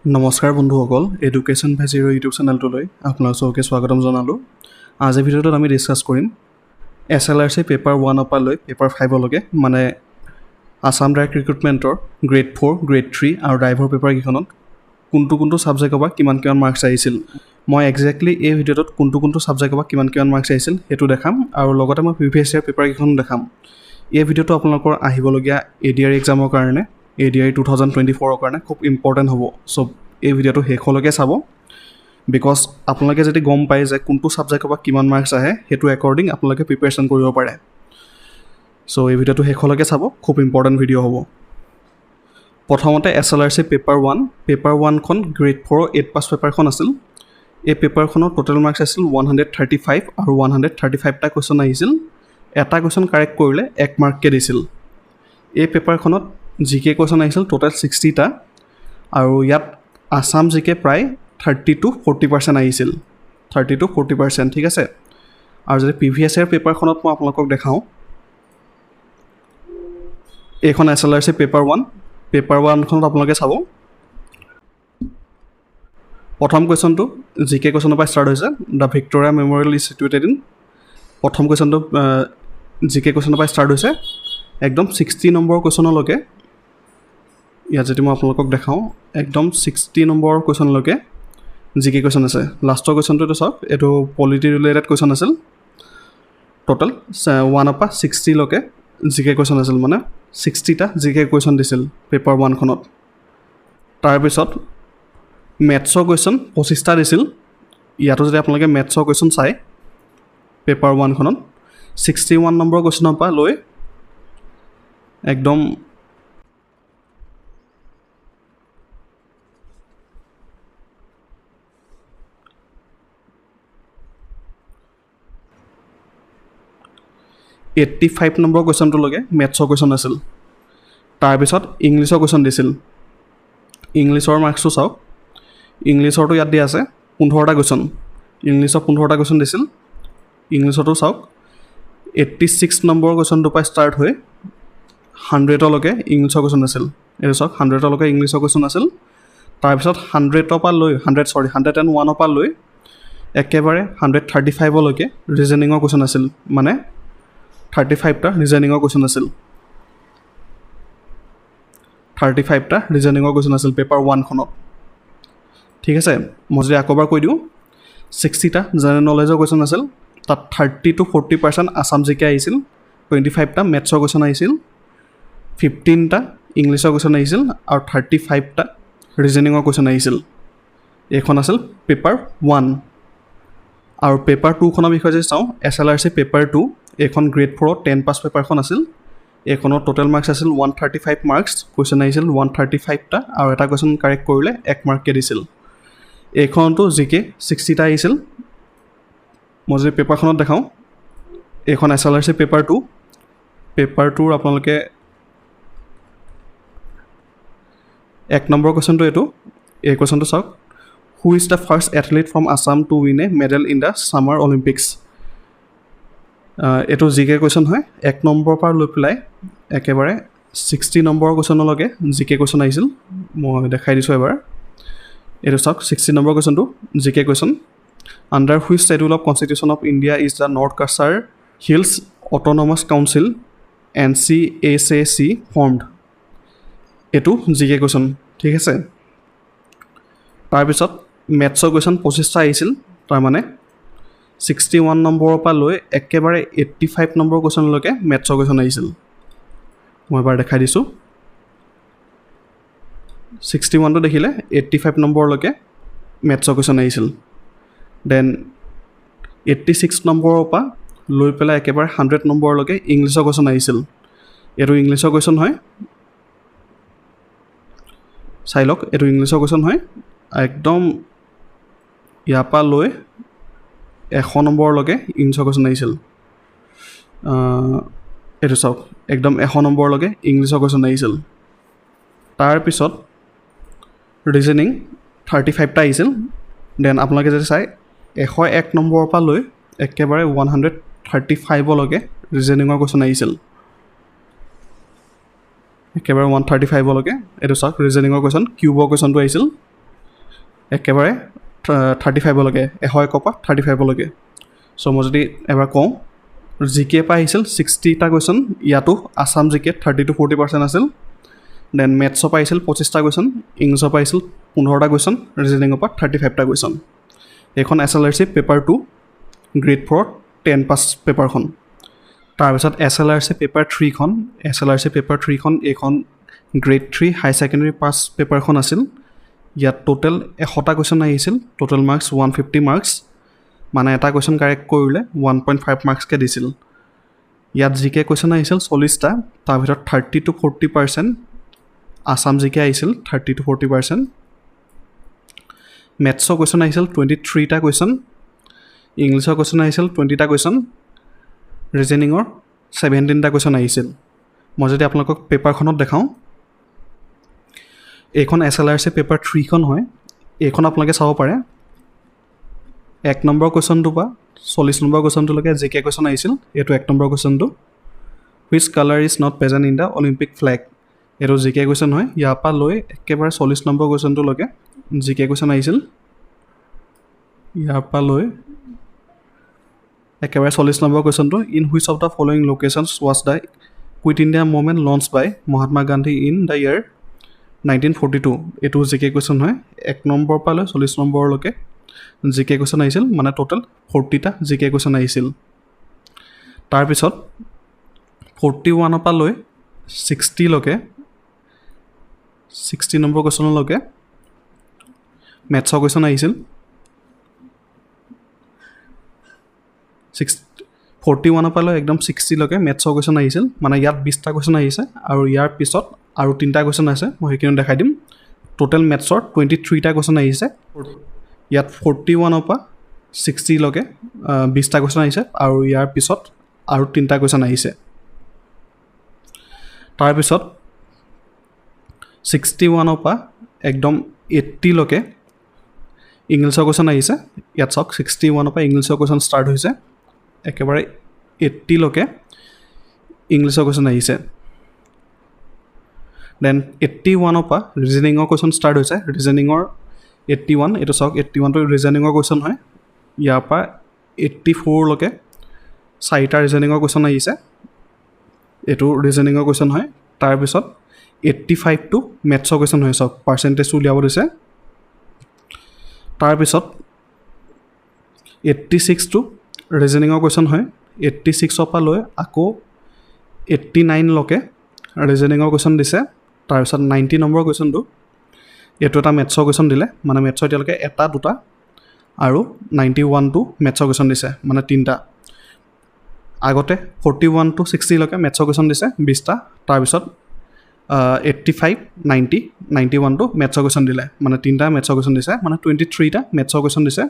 নমস্কাৰ বন্ধুসকল, education ভেজিৰ YouTube চেনেলটোলৈ আপোনালোক চবকে স্বাগতম জনালোঁ। আজিৰ ভিডিঅ'টোত আমি ডিছকাছ কৰিম SLRC পেপাৰ 1 পৰা লৈ পেপাৰ 5 লৈকে, মানে আছাম ডাইৰেক্ট ৰিক্ৰুটমেণ্টৰ গ্ৰেড 4, গ্ৰেড 3 আৰু ড্ৰাইভৰ পেপাৰকেইখনত কোনটো ছাবজেক্টৰ পৰা কিমান মাৰ্কছ আহিছিল। মই একজেক্টলি এই ভিডিঅ'টোত কোনটো ছাবজেক্টৰ পৰা কিমান মাৰ্কছ আহিছিল সেইটো দেখাম, আৰু লগতে মই প্ৰিভিয়াছ ইয়াৰ পেপাৰকেইখনো দেখাম। এই ভিডিঅ'টো আপোনালোকৰ আহিবলগীয়া ADR এক্সামৰ কাৰণে, ADR 2024 কাৰণে খুব ইম্পৰ্টেণ্ট হ'ব। চ' এই ভিডিঅ'টো শেষলৈকে চাব, বিকজ আপোনালোকে যদি গম পায় যে কোনটো ছাবজেক্টৰ পৰা কিমান মাৰ্কছ আহে, সেইটো একৰ্ডিং আপোনালোকে প্ৰিপেৰেশ্যন কৰিব পাৰে। চ' এই ভিডিঅ'টো শেষলৈকে চাব, খুব ইম্পৰ্টেণ্ট ভিডিঅ' হ'ব। প্ৰথমতে SLRC পেপাৰ 1খন গ্ৰেড 4 8 পাছ পেপাৰখন আছিল। এই পেপাৰখনৰ টোটেল মাৰ্কছ আছিল 135 আৰু 135টা কুৱেশ্যন আহিছিল। এটা কুৱেশ্যন কাৰেক্ট কৰিলে 1 মাৰ্ককৈ দিছিল। এই পেপাৰখনত GK কুৱেশ্যন আহিছিল টোটেল 60টা, আৰু ইয়াত আছাম GK প্ৰায় 30 to 40% আহিছিল, 30 to 40%, ঠিক আছে। আৰু যদি প্ৰিভিয়াছ ইয়াৰ পেপাৰখনত মই আপোনালোকক দেখাওঁ, এইখন SLRC পেপাৰ 1খনত আপোনালোকে চাব। প্ৰথম কুৱেশ্যনটো GK কুৱেশ্যনৰ পৰা ষ্টাৰ্ট হৈছে। The Victoria memorial is situated in, প্ৰথম কুৱেশ্যনটো GK কুৱেশ্যনৰ পৰা ষ্টাৰ্ট হৈছে একদম 60 নম্বৰ কুৱেশ্যনলৈকে। ইয়াত যদি মই আপোনালোকক দেখাওঁ, একদম 60 নম্বৰ কুৱেশ্যনলৈকে GK কুৱেশ্যন আছে। লাষ্টৰ কুৱেশ্যনটো চাওক, এইটো পলিটি ৰিলেটেড কুৱেশ্যন আছিল। টোটেল 1 পৰা 60লৈকে GK কুৱেশ্যন আছিল, মানে 60টা GK কুৱেশ্যন দিছিল পেপাৰ 1খনত। তাৰপিছত মেথছৰ কুৱেশ্যন 25টা দিছিল। ইয়াতো যদি আপোনালোকে মেথছৰ কুৱেশ্যন চায় পেপাৰ 1খনত 61 নম্বৰ কুৱেশ্যনৰ পৰা লৈ একদম 85 নম্বৰ কুৱেশ্যনটোলৈকে মেথছৰ কুৱেশ্যন আছিল। তাৰপিছত ইংলিছৰ কুৱেশ্যন দিছিল। ইংলিছৰ মাৰ্কছটো চাওক, ইংলিছৰটো ইয়াত দিয়া আছে 15টা কুৱেশ্যন। ইংলিছৰ 15টা কুৱেশ্যন দিছিল। ইংলিছতো চাওক 86 নম্বৰ কুৱেশ্যনটোৰ পৰা ষ্টাৰ্ট হৈ 100লৈকে ইংলিছৰ কুৱেশ্যন আছিল। এইটো চাওক 100লৈকে ইংলিছৰ কুৱেশ্যন আছিল। তাৰপিছত 100ৰ পৰা লৈ 101ৰ পৰা লৈ একেবাৰে 135লৈকে ৰিজনিঙৰ কুৱেশ্যন আছিল, মানে 35টা ৰিজনিঙৰ কুৱেশ্যন আছিল। 35টা ৰিজনিঙৰ কুৱেশ্যন আছিল পেপাৰ 1খনত, ঠিক আছে। মই যদি আকৌ এবাৰ কৈ দিওঁ, 60টা জেনেৰেল নলেজৰ কুৱেশ্যন আছিল। তাত 30 to 40% আছাম GK আহিছিল, 25টা মেথছৰ কুৱেশ্যন আহিছিল, 15টা ইংলিছৰ কুৱেশ্যন আহিছিল, আৰু 35টা ৰিজনিঙৰ কুৱেশ্যন আহিছিল। এইখন আছিল পেপাৰ 1। আৰু পেপাৰ 2খনৰ বিষয়ে যদি চাওঁ, SLRC পেপাৰ 2, এইখন গ্ৰেড 4 10 পাছ পেপাৰখন আছিল। এইখনৰ টোটেল মাৰ্কছ আছিল 135 মাৰ্কছ। কুৱেশ্যন আহিছিল 135টা, আৰু এটা কুৱেশ্যন কাৰেক্ট কৰিলে 1 মাৰ্ককৈ দিছিল। এইখনতো GK 60টা আহিছিল। মই যদি পেপাৰখনত দেখাওঁ, এইখন SLRC পেপাৰ 2। পেপাৰ 2ৰ আপোনালোকে 1 নম্বৰ কুৱেশ্যনটো এই কুৱেশ্যনটো চাওক, who is the first athlete from Assam to win A medal in the summer Olympics. এইটো GK কুৱেশ্যন হয়। 1 নম্বৰৰ পৰা লৈ পেলাই একেবাৰে 60 নম্বৰৰ কুৱেশ্যনলৈকে GK কুৱেশ্যন আহিছিল। মই দেখাই দিছোঁ এবাৰ। এইটো চাওক 60 নম্বৰ কুৱেশ্যনটো GK question. Under which schedule of constitution of India is the North Cachar Hills Autonomous Council NCAC formed. এইটো GK কুৱেশ্যন, ঠিক আছে। তাৰপিছত মেথছৰ কুৱেশ্যন 25টা আহিছিল। তাৰমানে 61 নম্বৰৰ পৰা লৈ একেবাৰে 85 নম্বৰ কুৱেশ্যনলৈকে মেথছৰ কুৱেশ্যন আহিছিল। মই এবাৰ দেখাই দিছোঁ। 61টো দেখিলে 85 নম্বৰলৈকে মেথছৰ কুৱেশ্যন আহিছিল। দেন 86 নম্বৰৰ পৰা লৈ পেলাই একেবাৰে 100 নম্বৰলৈকে ইংলিছৰ কুৱেশ্যন আহিছিল। এইটো ইংলিছৰ কুৱেশ্যন হয়, চাই লওক। এইটো ইংলিছৰ কুৱেশ্যন হয়। একদম ইয়াৰ পৰা লৈ 100 নম্বৰলৈকে ইংলিছৰ কুৱেশ্যন আহিছিল। এইটো চাওক, একদম 100 নম্বৰলৈকে ইংলিছৰ কুৱেশ্যন আহিছিল। তাৰপিছত ৰিজনিং 35টা আহিছিল। দেন আপোনালোকে যদি চাই, 101 নম্বৰৰ পৰা লৈ একেবাৰে 135লৈকে ৰিজনিঙৰ কুৱেশ্যন আহিছিল। একেবাৰে 135লৈকে। এইটো চাওক ৰিজনিঙৰ কুৱেশ্যন, কিউবৰ কুৱেশ্যনটো আহিছিল। একেবাৰে 35লৈকে 100 পৰা 35লৈকে চ' মই যদি এবাৰ কওঁ জি কে পৰা আহিছিল 60টা কুৱেশ্যন ইয়াতো আছাম জি কে 30 to 40% আছিল দেন মেথছৰ পৰা আহিছিল 25টা কুৱেশ্যন ইংলিছৰ পৰা আহিছিল 15টা কুৱেশ্যন ৰিজনিঙৰ পৰা 35টা কুৱেশ্যন এইখন SLRC পেপাৰ 2 গ্ৰেড 4 10 পাছ পেপাৰখন তাৰপিছত SLRC পেপাৰ 3খন SLRC পেপাৰ 3খন এইখন গ্ৰেড 3 হাই ছেকেণ্ডেৰী পাছ পেপাৰখন আছিল ইয়াত টোটেল 100টা কুৱেশ্যন আহিছিল টোটেল মাৰ্কছ 150 মাৰ্কছ মানে এটা কুৱেশ্যন কাৰেক্ট কৰিলে 1.5 মাৰ্কছকে দিছিল ইয়াত জি কে কুৱেশ্যন আহিছিল 40টা তাৰ ভিতৰত 30 to 40% আছাম জি কে আহিছিল 30 to 40% মেথছৰ কুৱেশ্যন আহিছিল 23টা কুৱেশ্যন ইংলিছৰ কুৱেশ্যন আহিছিল 20টা কুৱেশ্যন ৰিজনিঙৰ 17টা কুৱেশ্যন আহিছিল মই যদি আপোনালোকক পেপাৰখনত দেখাওঁ এইখন SLRC পেপাৰ 3খন হয় এইখন আপোনালোকে চাব পাৰে 1 নম্বৰ কুৱেশ্যনটো পৰা 40 নম্বৰ কুৱেশ্যনটোলৈকে জি কে কুৱেশ্যন আহিছিল এইটো 1 নম্বৰ কুৱেশ্যনটো which colour is not present in the Olympic flag এইটো জি কে কুৱেশ্যন হয় ইয়াৰ পৰা লৈ একেবাৰে 40 নম্বৰ কুৱেশ্যনটোলৈকে জি কে কুৱেশ্যন আহিছিল ইয়াৰ পৰা লৈ একেবাৰে 40 নম্বৰ কুৱেশ্যনটো in which of the following locations was the Quit India Movement launch by Mahatma Gandhi in the year 1942 এইটো জি কে কুৱেশ্যন হয় 1 নম্বৰ পৰা লৈ 40 নম্বৰলৈকে জি কে কুৱেশ্যন আহিছিল মানে টোটেল 40টা জি কে কুৱেশ্যন আহিছিল তাৰপিছত 41 পৰা লৈ 60লৈকে 60 নম্বৰ কুৱেশ্যনলৈকে মেথছৰ কুৱেশ্যন আহিছিল 41 পৰা লৈ একদম 60লৈকে মেথছৰ কুৱেশ্যন আহিছিল মানে ইয়াত 20টা কুৱেশ্যন আহিছে আৰু ইয়াৰ পিছত আৰু 3টা কুৱেশ্যন আছে মই সেইখিনি দেখাই দিম টোটেল মেথছৰ 23টা কুৱেশ্যন আহিছে ইয়াত 41 পৰা 60লৈকে 20টা কুৱেশ্যন আহিছে আৰু ইয়াৰ পিছত আৰু 3টা কুৱেশ্যন আহিছে তাৰপিছত 61 পৰা একদম 80লৈকে ইংলিছৰ কুৱেশ্যন আহিছে ইয়াত চাওক 61 পৰা ইংলিছৰ কুৱেশ্যন ষ্টাৰ্ট হৈছে একেবাৰে 80লৈকে ইংলিছৰ কুৱেশ্যন আহিছে দেন 81 পৰা ৰিজনিঙৰ কুৱেশ্যন ষ্টাৰ্ট হৈছে ৰিজনিঙৰ 81 এইটো চাওক 81টো ৰিজনিঙৰ কুৱেশ্যন হয় ইয়াৰ পৰা 84লৈকে 4টা ৰিজনিঙৰ কুৱেশ্যন আহিছে এইটো ৰিজনিঙৰ কুৱেশ্যন হয় তাৰপিছত 85টো মেথছৰ কুৱেশ্যন হয় চাওক পাৰ্চেণ্টেজটো উলিয়াব দিছে তাৰপিছত 86টো ৰিজনিঙৰ কুৱেশ্যন হয় 86ৰ পৰা লৈ আকৌ 89লৈকে ৰিজনিঙৰ কুৱেশ্যন দিছে তাৰপিছত 90 নম্বৰ কুৱেশ্যনটো এইটো এটা মেথছৰ কুৱেশ্যন দিলে মানে মেথছৰ এতিয়ালৈকে এটা দুটা আৰু 91টো মেথছৰ কুৱেশ্যন দিছে মানে 3টা আগতে 41 to 60লৈকে মেথছৰ কুৱেশ্যন দিছে 20টা তাৰপিছত 85 90 91টো মেথছৰ কুৱেশ্যন দিলে মানে 3টা মেথছৰ কুৱেশ্যন দিছে মানে 23টা মেথছৰ কুৱেশ্যন দিছে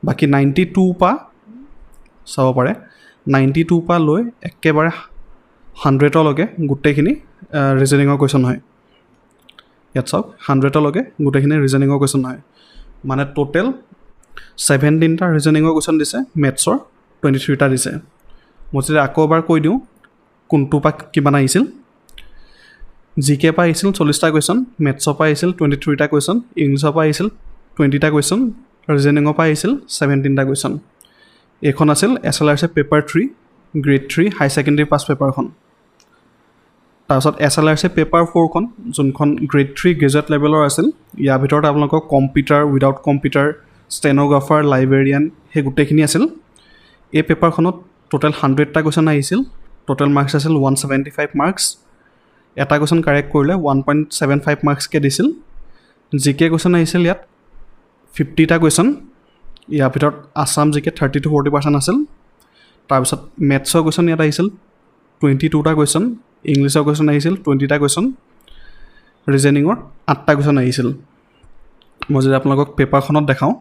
বাকী 92 পৰা চাব পাৰে 92 পৰা লৈ একেবাৰে 100লৈকে গোটেইখিনি ৰিজনিঙৰ কুৱেশ্যন হয় ইয়াত চাওক 100লৈকে গোটেইখিনি ৰিজনিঙৰ কুৱেশ্যন হয় মানে টোটেল 17টা ৰিজনিঙৰ কুৱেশ্যন দিছে মেথছৰ 23টা দিছে মই যদি আকৌ এবাৰ কৈ দিওঁ কোনটো পৰা কিমান আহিছিল জি কে পৰা আহিছিল 40টা কুৱেশ্যন মেথছৰ পৰা আহিছিল 23টা কুৱেশ্যন ইংলিছৰ পৰা আহিছিল 20টা কুৱেশ্যন ৰিজনিঙৰ পৰা আহিছিল 17টা কুৱেশ্যন এইখন আছিল SLRC পেপাৰ 3 গ্ৰেড 3 হাই ছেকেণ্ডেৰী পাছ পেপাৰখন তাৰপিছত SLRC পেপাৰ 4খন যোনখন গ্ৰেড 3 গ্ৰেজুৱেট লেভেলৰ আছিল ইয়াৰ ভিতৰত আপোনালোকৰ computer without computer stenographer librarian সেই গোটেইখিনি আছিল এই পেপাৰখনত টোটেল 100টা কুৱেশ্যন আহিছিল টোটেল মাৰ্কছ আছিল 175 মাৰ্কছ এটা কুৱেশ্যন কাৰেক্ট কৰিলে 1.75 মাৰ্কছকে দিছিল জি কে কুৱেশ্যন আহিছিল ইয়াত 50টা কুৱেশ্যন ইয়াৰ ভিতৰত আছাম জি কে 30 to 40% আছিল তাৰপিছত মেথছৰ কুৱেশ্যন ইয়াত আহিছিল 22টা কুৱেশ্যন ইংলিছৰ কুৱেশ্যন আহিছিল 20টা কুৱেশ্যন ৰিজনিঙৰ 8টা কুৱেশ্যন আহিছিল মই যদি আপোনালোকক পেপাৰখনত দেখাওঁ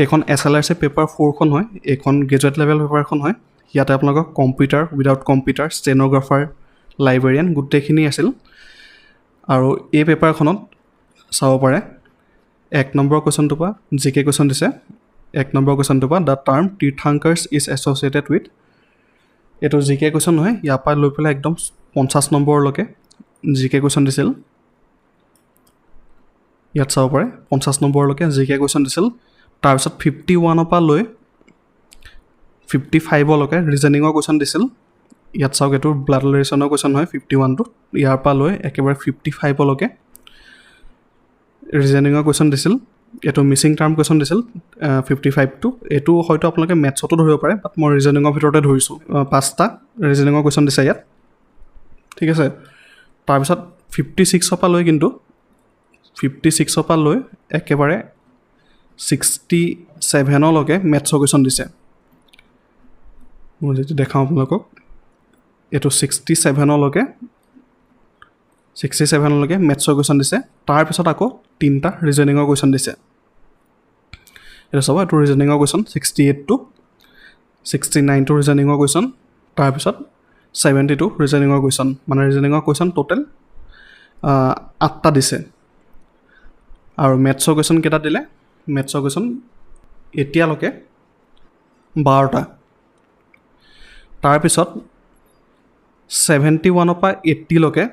এইখন SLRC পেপাৰ 4খন হয় এইখন গ্ৰেজুৱেট লেভেল পেপাৰখন হয় ইয়াতে আপোনালোকক computer without computer stenographer librarian গোটেইখিনি আছিল আৰু এই পেপাৰখনত চাব পাৰে 1 নম্বৰ কুৱেশ্যনটোৰ পৰা জি কে কুৱেশ্যন দিছে 1 নম্বৰ কুৱেশ্যনটোৰ পৰা the term Tirthankaras is associated with এইটো জি কে কুৱেশ্যন হয় ইয়াৰ পৰা লৈ পেলাই একদম 50 নম্বৰলৈকে জি কে কুৱেশ্যন দিছিল ইয়াত চাব পাৰে 50 নম্বৰলৈকে জিকে কুৱেশ্যন দিছিল তাৰপিছত 51 পৰা লৈ 55লৈকে ৰিজনিঙৰ কুৱেশ্যন দিছিল ইয়াত চাওক এইটো ব্লাড ৰিলেশ্যনৰ কুৱেশ্যন হয় 51টো ইয়াৰ পৰা লৈ একেবাৰে 55লৈকে ৰিজনিঙৰ কুৱেশ্যন দিছিল এইটো মিছিং টাৰ্ম কুৱেশ্যন দিছিল 55টো এইটো হয়তো আপোনালোকে মেথছতো ধৰিব পাৰে বাট মই ৰিজনিঙৰ ভিতৰতে ধৰিছোঁ 5টা ৰিজনিঙৰ কুৱেশ্যন দিছে ইয়াত ঠিক আছে তাৰপিছত 56 পৰা লৈ কিন্তু 56 পৰা লৈ একেবাৰে 67লৈকে মেথছৰ কুৱেশ্যন দিছে মই যদি দেখাওঁ আপোনালোকক এইটো 67লৈকে মেথছৰ কুৱেশ্যন দিছে তাৰপিছত আকৌ 3টা ৰিজনিঙৰ কুৱেশ্যন দিছে এইটো চাব এইটো ৰিজনিঙৰ কুৱেশ্যন 68টো 69টো ৰিজনিঙৰ কুৱেশ্যন তাৰপিছত 72 ৰিজনিঙৰ কুৱেশ্যন মানে ৰিজনিঙৰ কুৱেশ্যন টোটেল 8টা দিছে আৰু মেথছৰ কুৱেশ্যন কেইটা দিলে মেথছৰ কুৱেশ্যন এতিয়ালৈকে 12টা তাৰপিছত 71 পৰা 80লৈকে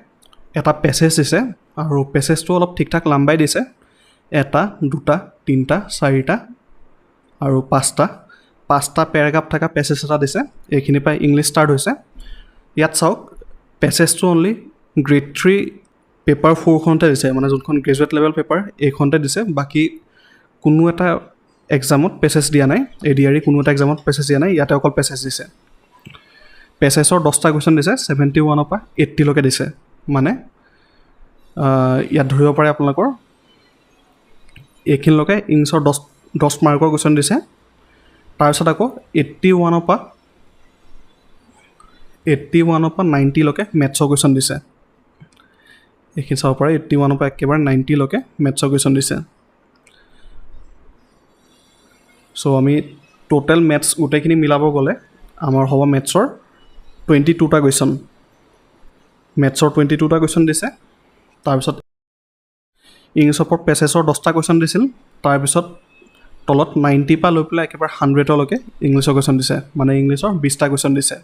এটা পেছেজ দিছে আৰু পেছেজটো অলপ ঠিক ঠাক লাম্বাই দিছে 1 2 3 4টা আৰু 5টা পেৰাগ্ৰাফ থকা পেছেজ এটা দিছে এইখিনি পাই ইংলিছ ষ্টাৰ্ট হৈছে ইয়াত চাওক পেছেজটো অনলি গ্ৰেড 3 পেপাৰ 4খনতে দিছে মানে যোনখন গ্ৰেজুৱেট লেভেল পেপাৰ এইখনতে দিছে বাকী কোনো এটা এক্সামত পেছেজ দিয়া নাই এডিআৰই কোনো এটা এক্সামত পেছেজ দিয়া নাই ইয়াতে অকল পেছেজ দিছে পেছেজৰ 10টা কুৱেশ্যন দিছে 71 পৰা 80লৈকে দিছে মানে ইয়াত ধৰিব পাৰে আপোনালোকৰ এইখিনিলৈকে ইংলিছৰ 10 মাৰ্কৰ কুৱেশ্যন দিছে তাৰপিছত আকৌ 81 পৰা 90লৈকে মেথছৰ কুৱেশ্যন দিছে এইখিনি চাব পাৰে 81 পৰা একেবাৰে 90লৈকে মেথছৰ কুৱেশ্যন দিছে চ' আমি টোটেল মেথছ গোটেইখিনি মিলাব গ'লে আমাৰ হ'ব মেথছৰ 22টা কুৱেশ্যন মেথছৰ 22টা কুৱেশ্যন দিছে তাৰপিছত ইংলিছৰ ওপৰত পেছেজৰ 10টা কুৱেশ্যন দিছিল তাৰপিছত তলত 90 পৰা লৈ পেলাই একেবাৰে 100লৈকে ইংলিছৰ কুৱেশ্যন দিছে মানে ইংলিছৰ 20টা কুৱেশ্যন দিছে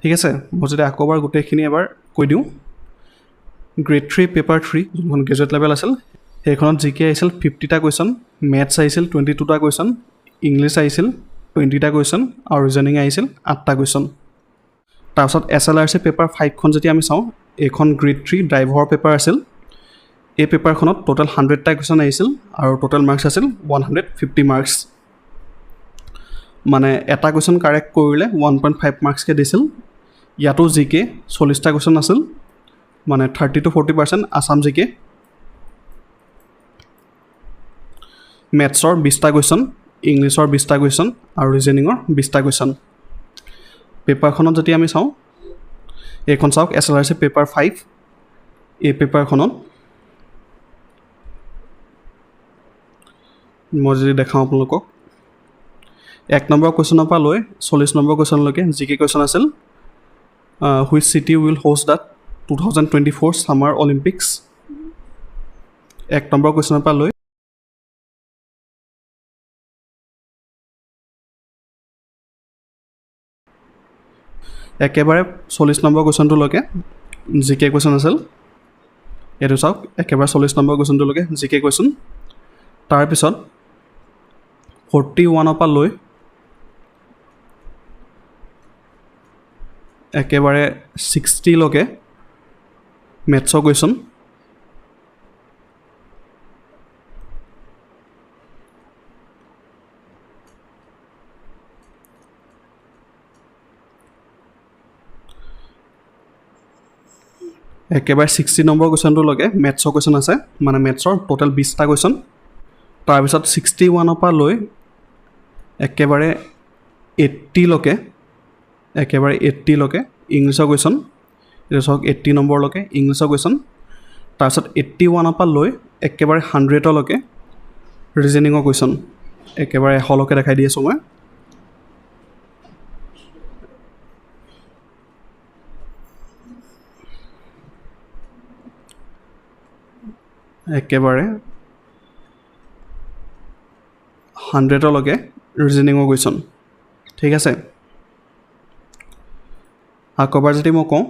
ঠিক আছে মই যদি আকৌ এবাৰ গোটেইখিনি এবাৰ কৈ দিওঁ গ্ৰেড 3 পেপাৰ 3 যোনখন গ্ৰেজুৱেট লেভেল আছিল সেইখনত জিকে আহিছিল 50টা কুৱেশ্যন মেথছ আহিছিল 22টা কুৱেশ্যন ইংলিছ আহিছিল 20টা কুৱেশ্যন আৰু ৰিজনিং আহিছিল 8টা কুৱেশ্যন তাৰপিছত SLRC পেপাৰ 5খন যদি আমি চাওঁ এইখন গ্ৰেড 3 ড্ৰাইভৰ পেপাৰ আছিল এই পেপাৰখনত টোটেল 100টা কুৱেশ্যন আহিছিল আৰু টোটেল মাৰ্কছ আছিল 150 মাৰ্কছ মানে এটা কুৱেশ্যন কাৰেক্ট কৰিলে 1.5 মাৰ্কছকৈ দিছিল ইয়াতো জিকে 40টা কুৱেশ্যন আছিল মানে 30 to 40% আসাম জিকে মেথছৰ 20টা কুৱেশ্যন ইংলিছৰ 20টা কুৱেশ্যন আৰু ৰিজনিঙৰ 20টা কুৱেশ্যন পেপাৰখনত যদি আমি চাওঁ এইখন চাওক SLRC পেপাৰ 5 এই পেপাৰখনত মই যদি দেখাওঁ আপোনালোকক 1 নম্বৰ কুৱেশ্যনৰ পৰা লৈ 40 নম্বৰ কুৱেশ্যনলৈকে জিকে কুৱেশ্যন আছিল which city will host the 2024 summer Olympics 1 number কুৱেশ্যনৰ পৰা লৈ একেবাৰে 40 নম্বৰ কুৱেশ্যনটোলৈকে জিকে কুৱেশ্যন আছিল এইটো চাওক একেবাৰে 40 নম্বৰ কুৱেশ্যনটোলৈকে জিকে কুৱেশ্যন তাৰপিছত 41 পৰা লৈ একেবাৰে 60লৈকে মেথছৰ কুৱেশ্যন একেবাৰে 60 নম্বৰ কুৱেশ্যনটোলৈকে মেথছৰ কুৱেশ্যন আছে মানে মেথছৰ টোটেল 20টা কুৱেশ্যন তাৰপিছত 61 পৰা লৈ একেবাৰে 80লৈকে ইংলিছৰ কুৱেশ্যন এইটো চাওক 80 নম্বৰলৈকে ইংলিছৰ কুৱেশ্যন তাৰপিছত 81 পৰা লৈ একেবাৰে 100লৈকে ৰিজনিঙৰ কুৱেশ্যন একেবাৰে 100লৈকে দেখাই দি আছোঁ মই একেবাৰে 100লৈকে ৰিজনিঙৰ কুৱেশ্যন ঠিক আছে আকৌ এবাৰ যদি মই কওঁ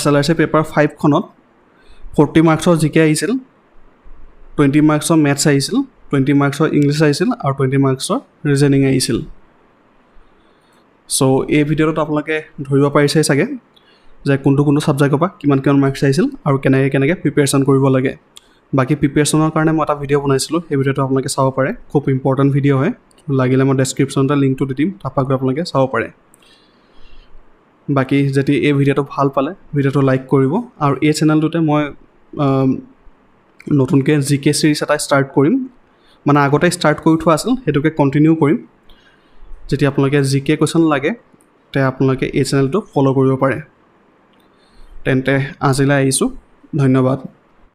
SLRC পেপাৰ 5খনত 40 মাৰ্কছৰ জিকে আহিছিল 20 মাৰ্কছৰ মেথছ আহিছিল, 20 মাৰ্কছৰ ইংলিছ আহিছিল আৰু 20 মাৰ্কছৰ ৰিজনিং আহিছিল। চ' এই ভিডিঅ'টোত আপোনালোকে ধৰিব পাৰিছে চাগে যে কোনটো ছাবজেক্টৰ পৰা কিমান মাৰ্কছ আহিছিল আৰু কেনেকৈ প্ৰিপেৰেশ্যন কৰিব লাগে। বাকী প্ৰিপেৰেশ্যনৰ কাৰণে মই এটা ভিডিঅ' বনাইছিলোঁ, সেই ভিডিঅ'টো আপোনালোকে চাব পাৰে, খুব ইম্পৰ্টেণ্ট ভিডিঅ' হয়। লাগিলে মই ডেছক্ৰিপশ্যনতে লিংকটো দি দিম, তাৰপৰা গৈ আপোনালোকে চাব পাৰে। বাকী যদি এই ভিডিঅ'টো ভাল পালে ভিডিঅ'টো লাইক কৰিব আৰু এই চেনেলটোতে মই নতুনকৈ GK ছিৰিজ এটা ষ্টাৰ্ট কৰিম, মানে আগতে ষ্টাৰ্ট কৰি থোৱা আছিল, সেইটোকে কণ্টিনিউ কৰিম। যেতিয়া আপোনালোকে GK কুৱেশ্যন লাগে তে আপোনালোকে এই চেনেলটো ফ'ল' কৰিব পাৰে। তেন্তে আজিলৈ আহিছোঁ, ধন্যবাদ।